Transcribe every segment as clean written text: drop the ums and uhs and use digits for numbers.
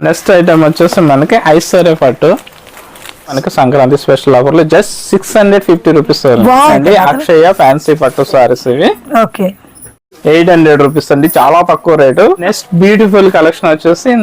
Next item వచ్చేసి మనకి ఐశ్వర్య పట్టు, మనకి సంక్రాంతి స్పెషల్ ఆఫర్ లో జస్ట్ 650 రూపీస్ అండి. అక్షయ ఫ్యాన్సీ పట్టు సారీస్ ఇవి. ఓకే 800 రూపీస్ అండి, చాలా తక్కువ రేటు. నెక్స్ట్ బ్యూటిఫుల్ కలెక్షన్ వచ్చేసి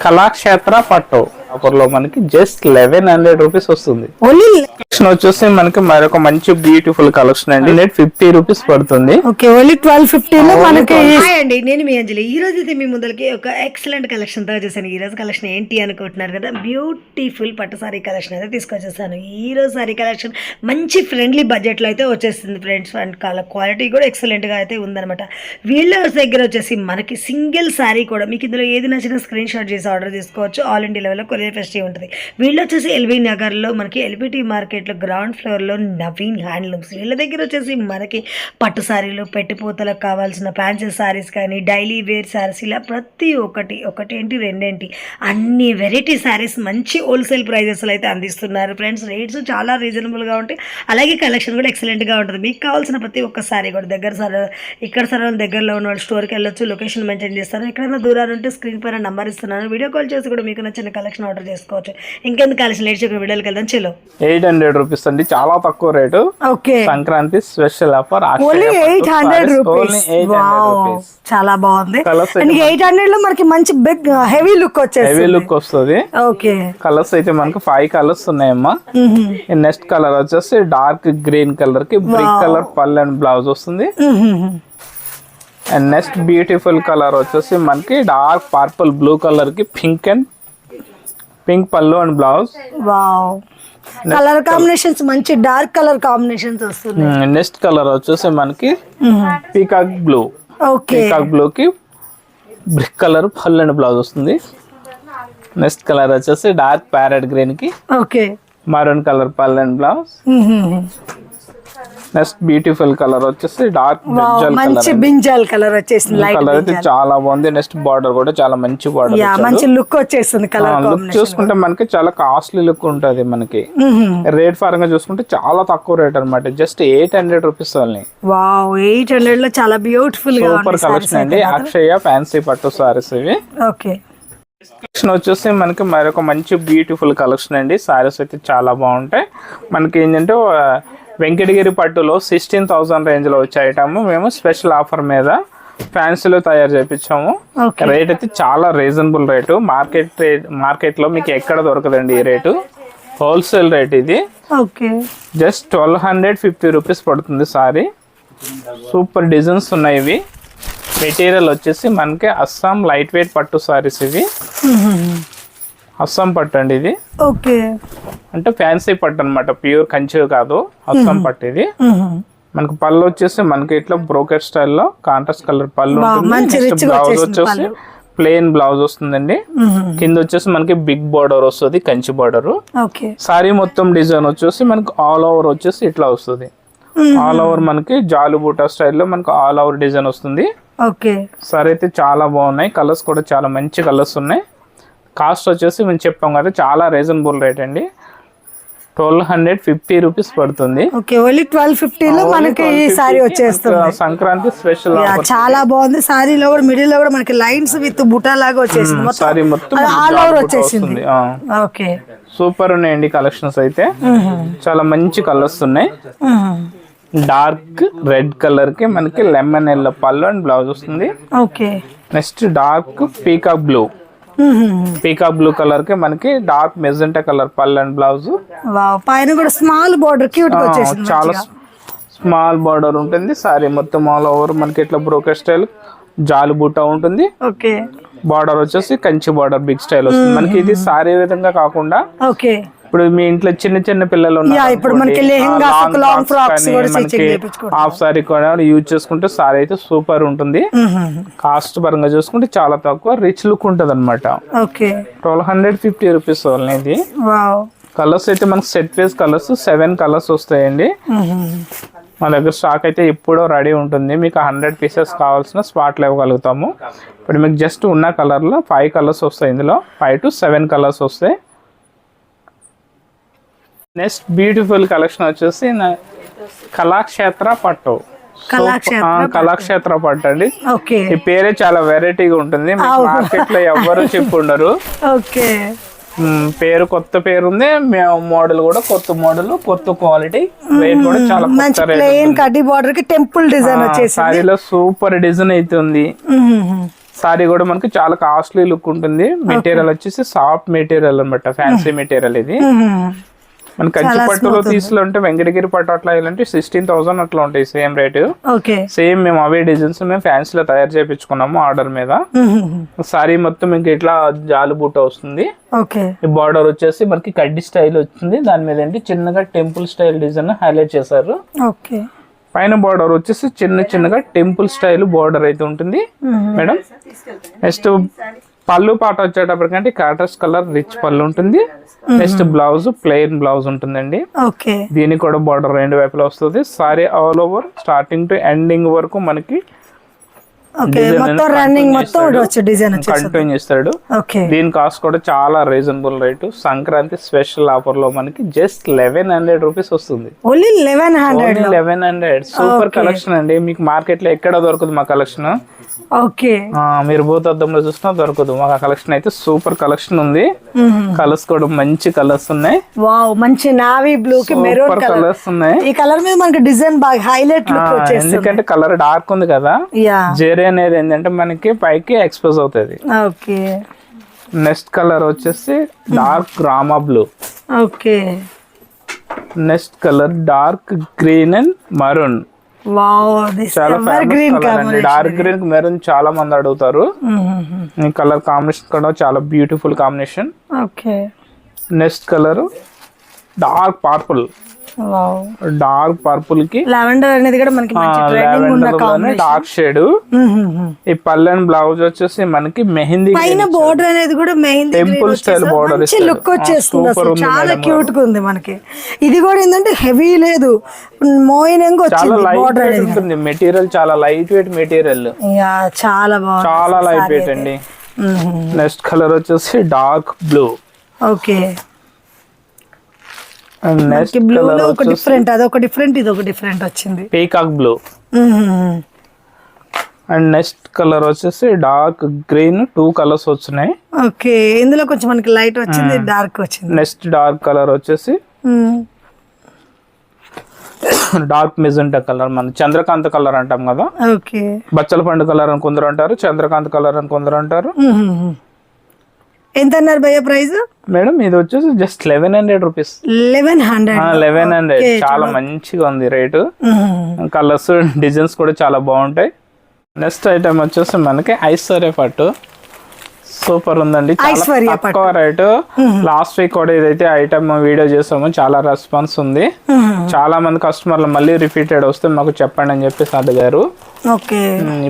కళాక్షేత్ర పట్టు ఆఫర్ లో మనకి జస్ట్ 1100 రూపీస్ వస్తుంది. కలెక్షన్ వచ్చేసి మనకి మరొక మంచి బ్యూటిఫుల్ కలెక్షన్ అండి. 50 రూపీస్ పడుతుంది. ఓకే ఓన్లీ 1250 లో మనకి. హాయ్ అండి, నేను మీ అంజలి. ఈ రోజు అయితే మీ ముందరికి ఒక ఎక్సలెంట్ కలెక్షన్ తో వచ్చేసాను. ఈ రోజు కలెక్షన్ ఏంటి అనుకుంటున్నారు కదా, బ్యూటిఫుల్ పట్టు సారీ కలెక్షన్ అయితే తీసుకొచ్చేసాను. ఈ రోజు సారీ కలెక్షన్ మంచి ఫ్రెండ్లీ బడ్జెట్ లో అయితే వచ్చేస్తుంది ఫ్రెండ్స్. అండ్ క్వాలిటీ కూడా ఎక్సలెంట్ గా అయితే ఉందన్నమాట. వీళ్ళ దగ్గర వచ్చేసి మనకి సింగిల్ సారీ కూడా మీకు ఇందులో ఏది నచ్చినా స్క్రీన్ షాట్ చేసి ఆర్డర్ చేసుకోవచ్చు. ఆల్ ఇండియా లెవెల్లో కొరియర్ ఫెస్టివ్ ఉంటుంది. వీళ్ళు వచ్చేసి ఎల్బీ నగర్లో మనకి ఎల్బిటీ మార్కెట్లో గ్రౌండ్ ఫ్లోర్లో నవీన్ హ్యాండ్లూమ్స్. వీళ్ళ దగ్గర వచ్చేసి మనకి పట్టు సారీలు, పెట్టిపోతలకు కావాల్సిన ఫ్యాన్సీ సారీస్ కానీ డైలీ వేర్ సారీస్ ఇలా ప్రతి ఒకటి ఏంటి రెండేంటి అన్ని వెరైటీ సారీస్ మంచి హోల్సేల్ ప్రైజెస్లో అయితే అందిస్తున్నారు ఫ్రెండ్స్. రేట్స్ చాలా రీజనబుల్గా ఉంటాయి, అలాగే కలెక్షన్ కూడా ఎక్సలెంట్గా ఉంటుంది. మీకు కావాల్సిన ప్రతి ఒక్క సారీ కూడా ఇక్కడ దగ్గరలో ఉన్న వాళ్ళు స్టోర్కి వెళ్ళొచ్చు. లొకేషన్ మెన్షన్ చేస్తాను. ఎక్కడైనా దూరాలు ఉంటే స్క్రీన్ పైన నంబర్ ఇస్తున్నాను. వీడియో కాల్ చేసి కూడా మీకు నచ్చిన కలెక్షన్ ఆర్డర్ చేసుకోవచ్చు. ఇంకెందుకు కలెక్షన్ లేట్ చేయకుండా వీడియోకి వెళ్దాం. చలో 800 రూపీస్ అండి, చాలా తక్కువ rate. Okay Sankranti special offer only 800 rupees. చాలా బాగుంది. 800 లో మనకి మంచి బిగ్ హెవీ లుక్ వస్తుంది. ఓకే కలర్స్ అయితే మనకి 5 కలర్స్ ఉన్నాయమ్మా. నెక్స్ట్ కలర్ వచ్చేసి డార్క్ గ్రీన్ కలర్ కి బ్రిక్ కలర్ పళ్ళు అండ్ బ్లౌజ్ వస్తుంది. అండ్ నెక్స్ట్ బ్యూటిఫుల్ కలర్ వచ్చేసి మనకి డార్క్ పర్పుల్ బ్లూ కలర్ కి పింక్ పళ్ళు and blouse. Wow colour combinations మంచి డార్క్ కలర్ కాంబినేషన్స్ వస్తుంది. నెక్స్ట్ కలర్ వచ్చేసి మనకి peacock blue. Okay peacock blue కి బ్రిక్ కలర్ పళ్ళు అండ్ బ్లౌజ్ వస్తుంది. నెక్స్ట్ కలర్ వచ్చేసి డార్క్ ప్యారెట్ గ్రీన్ కి ఓకే మరూన్ కలర్ పళ్ళు and blouse. Next beautiful colour వచ్చేసి డార్క్ మంచి బ్రింజాల్ కలర్ వచ్చేసింది. కలర్ అయితే చాలా బాగుంది. నెక్స్ట్ బార్డర్ కూడా చాలా మంచి బార్డర్, మంచి లుక్ వచ్చేస్తుంది. కలర్ లుక్ చూసుకుంటే మనకి చాలా కాస్ట్లీ లుక్ ఉంటది. మనకి రేట్ పరంగా చూసుకుంటే చాలా తక్కువ రేట్ అనమాట. Just 800 rupees only. వావ్ 800 లో చాలా బ్యూటిఫుల్ గా సూపర్ కలెక్షన్ అండి. అక్షయ ఫ్యాన్సీ పట్టు సారీస్ ఇవి. ఓకే కలెక్షన్ వచ్చేసి మనకి మరొక మంచి బ్యూటిఫుల్ కలెక్షన్ అండి. సారీస్ అయితే చాలా బాగుంటాయి. మనకి ఏంటంటే వెంకటగిరి పట్టులో 16,000 రేంజ్ లో వచ్చే ఐటమ్ మేము స్పెషల్ ఆఫర్ మీద ఫ్యాన్సీలో తయారు చేయించాము. రేట్ అయితే చాలా రీజనబుల్ రేటు. మార్కెట్ లో మీకు ఎక్కడ దొరకదండి ఈ రేటు. హోల్సేల్ రేట్ ఇది. జస్ట్ 1250 రూపీస్ పడుతుంది సారీ. సూపర్ డిజైన్స్ ఉన్నాయి ఇవి. మెటీరియల్ వచ్చేసి మనకి అస్సాం లైట్ వెయిట్ పట్టు సారీస్ ఇవి. అస్సాం పట్టు అండి ఇది. ఓకే అంటే ఫ్యాన్సీ పట్టు అనమాట, ప్యూర్ కంచి కాదు, అస్సాం పట్టు ఇది. మనకి పళ్ళు వచ్చేసి మనకి ఇట్లా బ్రోకెట్ స్టైల్లో కాంట్రాస్ట్ కలర్ పళ్ళు ఉంటుంది. బ్లౌజ్ వచ్చేసి ప్లెయిన్ బ్లౌజ్ వస్తుందండి. కింద వచ్చేసి మనకి బిగ్ బార్డర్ వస్తుంది, కంచి బార్డర్. సారీ మొత్తం డిజైన్ వచ్చేసి మనకి ఆల్ ఓవర్ వచ్చేసి ఇట్లా వస్తుంది. ఆల్ ఓవర్ మనకి జాలు బూటా స్టైల్లో మనకి ఆల్ ఓవర్ డిజైన్ వస్తుంది. సారీ అయితే చాలా బాగున్నాయి. కలర్స్ కూడా చాలా మంచి కలర్స్ ఉన్నాయి. కాస్ట్ వచ్చేసి మేము చెప్పాం కదా, చాలా రీజనబుల్ రేట్ అండి. 1250 రూపీస్ పడుతుంది. ఓన్లీ 1250 లో మనకి ఈ సారీ వచ్చేస్తుంది. సంక్రాంతి స్పెషల్ చాలా బాగుంది. సారీలో కూడా మిడిల్ లో కూడా మనకి లైన్స్ విత్ బుటా లాగా వచ్చేసింది. సారీ మొత్తం ఆల్ ఓవర్ వచ్చేసింది. ఓకే సూపర్ ఉన్నాయండి కలెక్షన్స్ అయితే. చాలా మంచి కలర్స్ ఉన్నాయి. డార్క్ రెడ్ కలర్ కి మనకి లెమన్ ఎల్లో పళ్ళు అండ్ బ్లౌజ్ వస్తుంది. Okay next dark peacock blue colour కి మనకి డార్క్ మెజెంటా కలర్ పళ్ళు అండ్ బ్లౌజ్. పైన కూడా స్మాల్ బార్డర్ క్యూట్ గా వచ్చేసింది. చాలా స్మాల్ బార్డర్ ఉంటుంది. సారీ మొత్తం ఆల్ ఓవర్ మనకి ఇట్లా బ్రోకెట్ స్టైల్ జాలు బూటా ఉంటుంది. ఓకే బార్డర్ వచ్చేసి కంచి బార్డర్ బిగ్ స్టైల్ వస్తుంది. మనకి ఇది సారీ విధంగా కాకుండా ఓకే ఇప్పుడు మీ ఇంట్లో చిన్న పిల్లలు హాఫ్ సారీ కూడా యూజ్ చేసుకుంటే సారీ అయితే సూపర్ ఉంటుంది. కాస్ట్ పరంగా చూసుకుంటే చాలా తక్కువ, రిచ్ లుక్ ఉంటది అనమాట. 1250 రూపీస్ ఓన్లీ ఇది. కలర్స్ అయితే మనకి సెట్ వైజ్ కలర్స్ 7 కలర్స్ వస్తాయండి. మా దగ్గర స్టాక్ అయితే ఎప్పుడో రెడీ ఉంటుంది. మీకు 100 పీసెస్ కావాల్సిన స్పాట్లో ఇవ్వగలుగుతాము. ఇప్పుడు మీకు జస్ట్ ఉన్న కలర్లో 5 కలర్స్ వస్తాయి. ఇందులో 5 to 7 కలర్స్ వస్తాయి. నెక్స్ట్ బ్యూటిఫుల్ కలెక్షన్ వచ్చేసి కళాక్షేత్ర పట్టు కళాక్షేత్ర పట్టు అండి. ఓకే, ఈ పేరే చాలా వెరైటీగా ఉంటుంది, మార్కెట్ లో ఎవ్వరు చెప్పుండరు. ఓకే, పేరు కొత్త పేరు ఉంది, మోడల్ కూడా కొత్త మోడల్, కొత్త క్వాలిటీ, రేట్ కూడా చాలా మంచి ప్లెయిన్ కడ్డీ బార్డర్ కి టెంపుల్ డిజైన్ వచ్చేసి సారీలో సూపర్ డిజైన్ అయితే ఉంది. సారీ కూడా మనకి చాలా కాస్ట్లీ లుక్ ఉంటుంది. మెటీరియల్ వచ్చేసి సాఫ్ట్ మెటీరియల్ అన్నమాట, ఫ్యాన్సీ మెటీరియల్ ఇది. మన కంచి పట్టులో తీసుకుంటే వెంకటగిరి పట్టు అట్లా ఇలాంటి 16,000 అట్లా ఉంటాయి సేమ్ రేటు. సేమ్ మేము అవే డిజైన్స్ మేము ఫ్యాన్సీలో తయారు చేయించుకున్నాము ఆర్డర్ మీద. సారీ మొత్తం మీకు ఇట్లా జాలు బూట వస్తుంది. ఈ బార్డర్ వచ్చేసి మనకి కడ్డీ స్టైల్ వచ్చింది, దాని మీద ఏంటి చిన్నగా టెంపుల్ స్టైల్ డిజైన్ హైలైట్ చేశారు. పైన బార్డర్ వచ్చేసి చిన్నగా టెంపుల్ స్టైల్ బార్డర్ అయితే ఉంటుంది మేడం. నెక్స్ట్ పళ్ళు పాట వచ్చేటప్పటికంటే కాంట్రాస్ట్ కలర్ రిచ్ పళ్ళు ఉంటుంది. నెక్స్ట్ బ్లౌజ్ ప్లెయిన్ బ్లౌజ్ ఉంటుందండి. దీనికి కూడా బార్డర్ రెండు వైపులా వస్తుంది. Sorry all over starting to ending వరకు మనకి కంటిన్యూ చేస్తాడు. దీని కాస్ట్ కూడా చాలా reasonable rate. Sankranti special offer లో మనకి జస్ట్ 1100 రూపీస్ వస్తుంది. 1100 సూపర్ కలెక్షన్ అండి. మీకు మార్కెట్ లో ఎక్కడ దొరకదు మా కలెక్షన్. మీరు భూతద్దంలో చూసినా దొరకదు. మాకు కలెక్షన్ అయితే సూపర్ కలెక్షన్ ఉంది. కలర్స్ కూడా మంచి కలర్స్ ఉన్నాయి. మంచి నావీ బ్లూ కి మెరూన్ కలర్స్ ఉన్నాయి. ఈ కలర్ మీద మనకి డిజైన్ బాగా హైలైట్ లుక్ వచ్చేస్తుంది. ఎందుకంటే కలర్ డార్క్ ఉంది కదా, జెరీ అనేది ఏంటంటే మనకి పైకి ఎక్స్పోజ్ అవుతుంది. నెక్స్ట్ కలర్ వచ్చేసి dark Rama blue. Next colour dark green and maroon. చాలా డార్క్ గ్రీన్ మెరూన్ చాలా మంది అడుగుతారు. ఈ కలర్ కాంబినేషన్ కూడా చాలా beautiful combination. Next colour dark purple. Dark purple కి లావెండర్ అనేది కూడా మనకి డార్క్ షేడ్. ఈ పల్లెన్ బ్లౌజ్ వచ్చేసి మనకి మెహందీ పైన బోర్డర్ అనేది కూడా mehndi temple style border look వచ్చేస్తుంది. చాలా క్యూట్ గా ఉంది మనకి. ఇది కూడా ఏంటంటే హెవీ లేదు, మోయినంగా చాలా లైట్ వెయిట్ ఉంటుంది. మెటీరియల్ చాలా లైట్ వెయిట్ మెటీరియల్, చాలా బాగుంది, చాలా లైట్ వెయిట్ అండి. నెక్స్ట్ కలర్ వచ్చేసి డార్క్ బ్లూ. నెక్స్ట్ కలర్ ఒక డిఫరెంట్, అదొక డిఫరెంట్, ఇది ఒక డిఫరెంట్ వచ్చింది, peacock blue. And next colour వచ్చేసి డార్క్ గ్రీన్. 2 కలర్స్ వచ్చినాయి. ఇందులో కొంచెం మనకి లైట్ వచ్చింది, డార్క్ వచ్చింది. నెక్స్ట్ డార్క్ కలర్ వచ్చేసి డార్క్ మెజెంటా కలర్, మన చంద్రకాంత్ కలర్ అంటాం కదా. బచ్చల పండు కలర్ అని కొందరు అంటారు, చంద్రకాంత్ కలర్ అని కొందరు అంటారు. ఎంత అన్నారు భయ్య ప్రైస్? మేడం ఇది వచ్చేసి జస్ట్ 1100 రూపీస్. 1100 చాలా మంచిగా ఉంది రేటు. కలర్స్ డిజైన్స్ కూడా చాలా బాగుంటాయి. నెక్స్ట్ ఐటమ్ వచ్చేసి మనకి ఐశ్వర్య పట్టు. సూపర్ ఉందండి, చాలా తక్కువ రేటు. లాస్ట్ వీక్ కూడా ఇదైతే ఐటమ్ వీడియో చేసాము, చాలా రెస్పాన్స్ ఉంది. చాలా మంది కస్టమర్లు మళ్ళీ రిపీటెడ్ వస్తే మాకు చెప్పండి అని చెప్పేసి అడిగారు.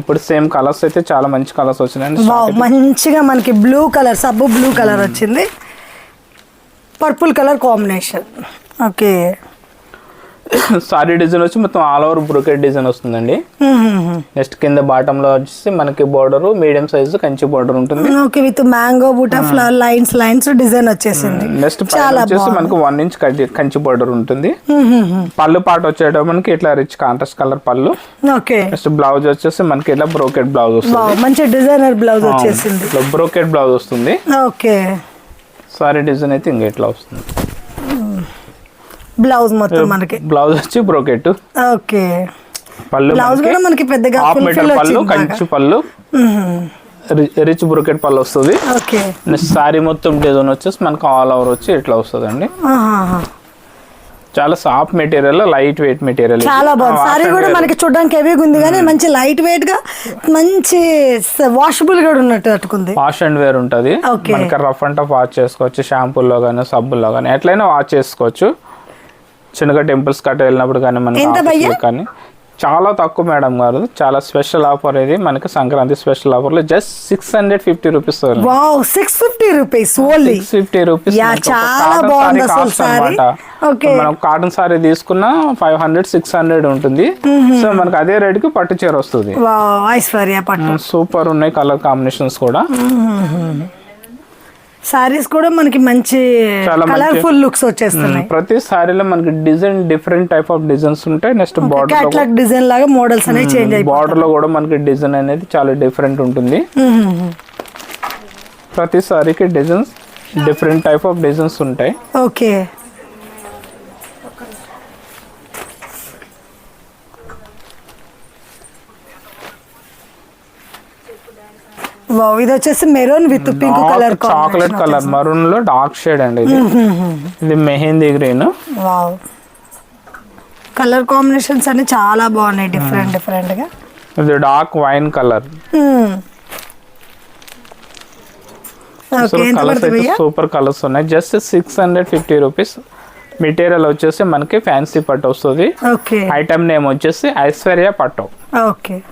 ఇప్పుడు సేమ్ కలర్స్ అయితే చాలా మంచి కలర్స్ వచ్చినాయి. మంచిగా మనకి బ్లూ కలర్, సబ్బు బ్లూ కలర్ వచ్చింది, purple colour combination. Sorry design వచ్చి మొత్తం ఆల్ ఓవర్ బ్రోకెట్ డిజైన్ వస్తుందండి. నెక్స్ట్ కింద బాటమ్ లో వచ్చేసి మనకి border medium size Kanchi border ఉంటుంది. విత్ మ్యాంగో బూటా ఫ్లవర్ లైన్స్ డిజైన్ వచ్చేసింది. నెక్స్ట్ వచ్చేసి మనకి 1 ఇంచ్ కంచి బోర్డర్ ఉంటుంది. పళ్ళు పాట వచ్చేటప్పుడు మనకి ఇట్లా రిచ్ కాంట్రాస్ట్ కలర్ పళ్ళు. నెక్స్ట్ బ్లౌజ్ వచ్చేసి మనకి ఇట్లా బ్రోకెట్ బ్లౌజ్ వస్తుంది. మంచి డిజైనర్ బ్లౌజ్ వచ్చేసింది, బ్రోకెట్ బ్లౌజ్ వస్తుంది. సారీ డిజైన్ అయితే ఇంకా ఇట్లా వస్తుంది. బ్లౌజ్ మొత్తం మనకి బ్లౌజ్ వచ్చి బ్రోకెట్. పళ్ళు బ్లౌజ్ కూడా మనకి పెద్దగా పళ్ళు కంచి పళ్ళు, రిచ్ బ్రోకెట్ పళ్ళు వస్తుంది. సారీ మొత్తం డిజైన్ వచ్చేసి మనకి ఆల్ ఓవర్ వచ్చి ఇట్లా వస్తుంది అండి. చాలా soft material, light weight material, చాలా బాగుంది. సారీ కూడా మనకి చూడడానికి హెవీగా ఉంది కానీ మంచి లైట్ వెయిట్ గా, మంచి వాషబుల్ కూడా ఉన్నట్టు అట్టుకుంది. వాష్ అండ్ వేర్ ఉంటది. మనకి రఫ్ అండ్ టఫ్ వాష్ చేసుకోవచ్చు, షాంపూల్లో కానీ సబ్బుల్లో కానీ ఎట్లయినా వాష్ చేసుకోవచ్చు. చిన్నగా టెంపుల్స్ కట్ట వెళ్ళినప్పుడు కానీ మనకి కానీ చాలా తక్కువ మేడం గారు. చాలా స్పెషల్ ఆఫర్ ఇది మనకి సంక్రాంతి స్పెషల్ ఆఫర్ లో just 650 rupees. 650 rupees only, 650 rupees. మనం కాటన్ సారీ తీసుకున్నా 500-600 ఉంటుంది. సో మనకి అదే రేట్ కి పట్టు చీర వస్తుంది. ఐశ్వర్య పట్టు సూపర్ ఉన్నాయి కలర్ కాంబినేషన్స్ కూడా. సారీస్ కూడా మనకి మంచి చాలా మంచి- కలర్ఫుల్ లుక్స్ వచ్చేస్తున్నాయి. ప్రతి సారీలో మనకి design different type of designs ఉంటాయి. నెక్స్ట్ బార్డర్ క్యాట్లాగ్ డిజైన్ లాగా మోడల్స్ అనేవి చేంజ్ అయిపోతాయి. బార్డర్ లో కూడా మనకి డిజైన్ అనేది చాలా డిఫరెంట్ ఉంటుంది. ప్రతి సారీకి designs different type of designs ఉంటాయి. ఓకే, వావ్, ఇది వచ్చేసి maroon with pink colour chocolate colour maroon లో డార్క్ షేడ్ అండి ఇది. ఇది mehndi green. Wow, colour combinations అన్ని చాలా బాగున్నాయి డిఫరెంట్ డిఫరెంట్ గా. ఇది డార్క్ వైన్ కలర్. కలర్స్ అయితే సూపర్ కలర్స్ ఉన్నాయి. Just 650 rupees. మెటీరియల్ వచ్చేసి మనకి ఫ్యాన్సీ పట్టు వస్తుంది. ఓకే, ఐటమ్ నేమ్ వచ్చేసి ఐశ్వర్య పట్టు. ఓకే.